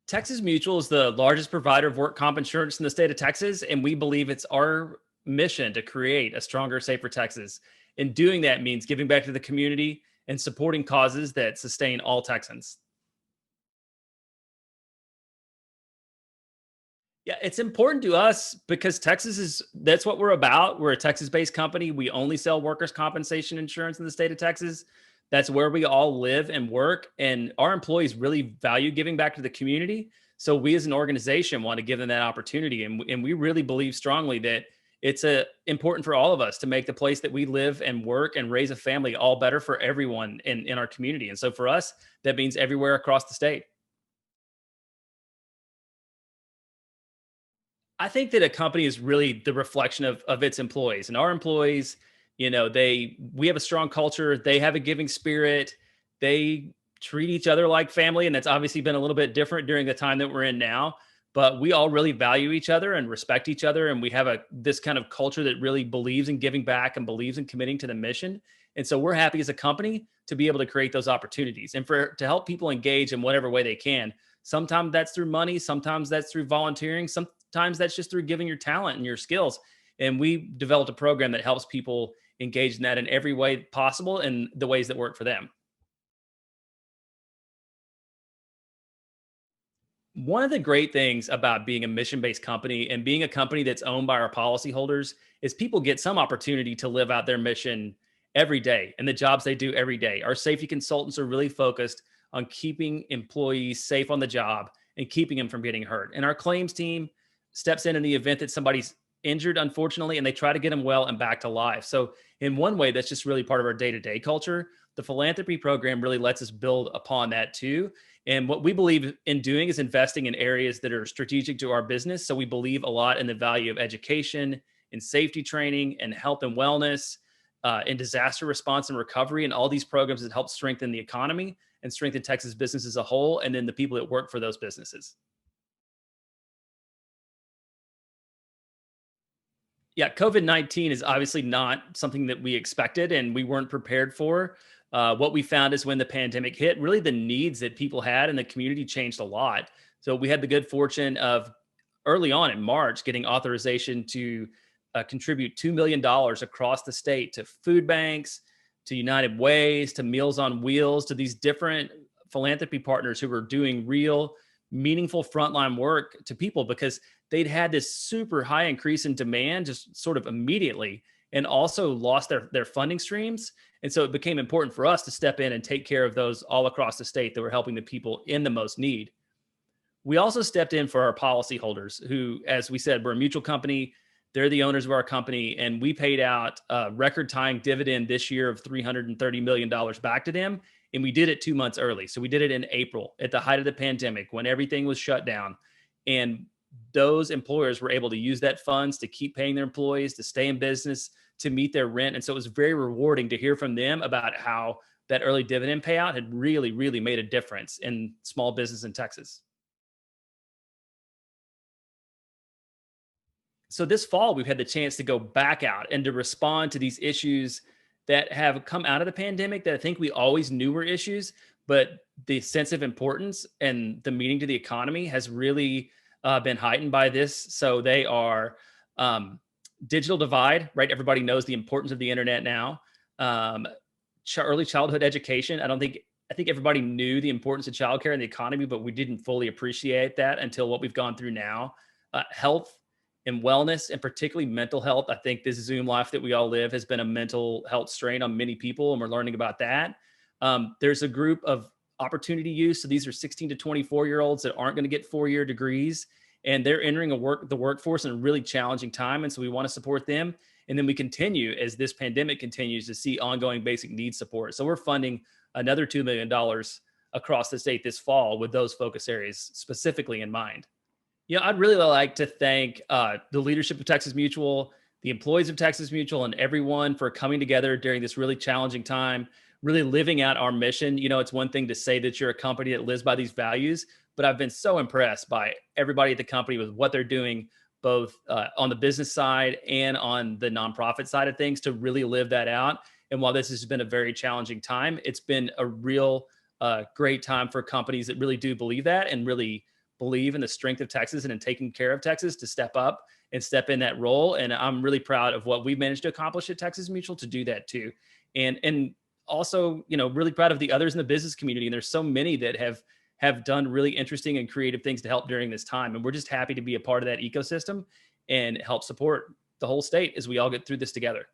Texas Mutual is the largest provider of work comp insurance in the state of Texas, and we believe it's our mission to create a stronger, safer Texas. And doing that means giving back to the community and supporting causes that sustain all Texans. Yeah, it's important to us because that's what we're about. We're a Texas based company. We only sell workers' compensation insurance in the state of Texas. That's where we all live and work. And our employees really value giving back to the community. So we as an organization want to give them that opportunity. And we really believe strongly that important for all of us to make the place that we live and work and raise a family all better for everyone in our community. And so for us, that means everywhere across the state. I think that a company is really the reflection of its employees, and our employees, we have a strong culture. They have a giving spirit. They treat each other like family, and that's obviously been a little bit different during the time that we're in now. But we all really value each other and respect each other, and we have a this kind of culture that really believes in giving back and believes in committing to the mission. And so we're happy as a company to be able to create those opportunities and for to help people engage in whatever way they can. Sometimes that's through money, sometimes that's through volunteering, sometimes that's just through giving your talent and your skills. And we developed a program that helps people engage in that in every way possible and the ways that work for them. One of the great things about being a mission based company and being a company that's owned by our policyholders is people get some opportunity to live out their mission every day and the jobs they do every day. Our safety consultants are really focused on keeping employees safe on the job and keeping them from getting hurt. And our claims team steps in the event that somebody's injured, unfortunately, and they try to get them well and back to life. So, in one way, that's just really part of our day to day culture. The philanthropy program really lets us build upon that too. And what we believe in doing is investing in areas that are strategic to our business. So we believe a lot in the value of education, in safety training, and health and wellness, in disaster response and recovery, and all these programs that help strengthen the economy and strengthen Texas business as a whole, and then the people that work for those businesses. Yeah, COVID-19 is obviously not something that we expected and we weren't prepared for. What we found is when the pandemic hit, really the needs that people had in the community changed a lot. So we had the good fortune of early on in March getting authorization to contribute $2 million across the state to food banks, to United Ways, to Meals on Wheels, to these different philanthropy partners who were doing real, meaningful frontline work to people because they'd had this super high increase in demand just sort of immediately and also lost their funding streams. And so it became important for us to step in and take care of those all across the state that were helping the people in the most need. We also stepped in for our policyholders who, as we said, we're a mutual company. They're the owners of our company. And we paid out a record tying dividend this year of $330 million back to them. And we did it 2 months early. So we did it in April at the height of the pandemic when everything was shut down. And those employers were able to use that funds to keep paying their employees, to stay in business, to meet their rent. And so it was very rewarding to hear from them about how that early dividend payout had really, really made a difference in small business in Texas. So this fall, we've had the chance to go back out and to respond to these issues that have come out of the pandemic that I think we always knew were issues, but the sense of importance and the meaning to the economy has really been heightened by this. So they are digital divide, right? Everybody knows the importance of the internet now. Um, Early childhood education. I think everybody knew the importance of childcare in the economy, but we didn't fully appreciate that until what we've gone through now. Health and wellness, and particularly mental health. I think this Zoom life that we all live has been a mental health strain on many people, and we're learning about that. There's a group of opportunity use. So these are 16 to 24-year-olds that aren't going to get four-year degrees, and they're entering the workforce in a really challenging time. And so we want to support them. And then we continue as this pandemic continues to see ongoing basic needs support. So we're funding another $2 million across the state this fall with those focus areas specifically in mind. Yeah, I'd really like to thank the leadership of Texas Mutual, the employees of Texas Mutual, and everyone for coming together during this really challenging time, really living out our mission. It's one thing to say that you're a company that lives by these values, but I've been so impressed by everybody at the company with what they're doing, both on the business side and on the nonprofit side of things, to really live that out. And while this has been a very challenging time, it's been a real great time for companies that really do believe that and really believe in the strength of Texas and in taking care of Texas to step up and step in that role. And I'm really proud of what we've managed to accomplish at Texas Mutual to do that too. And also, really proud of the others in the business community. And there's so many that have done really interesting and creative things to help during this time. And we're just happy to be a part of that ecosystem and help support the whole state as we all get through this together.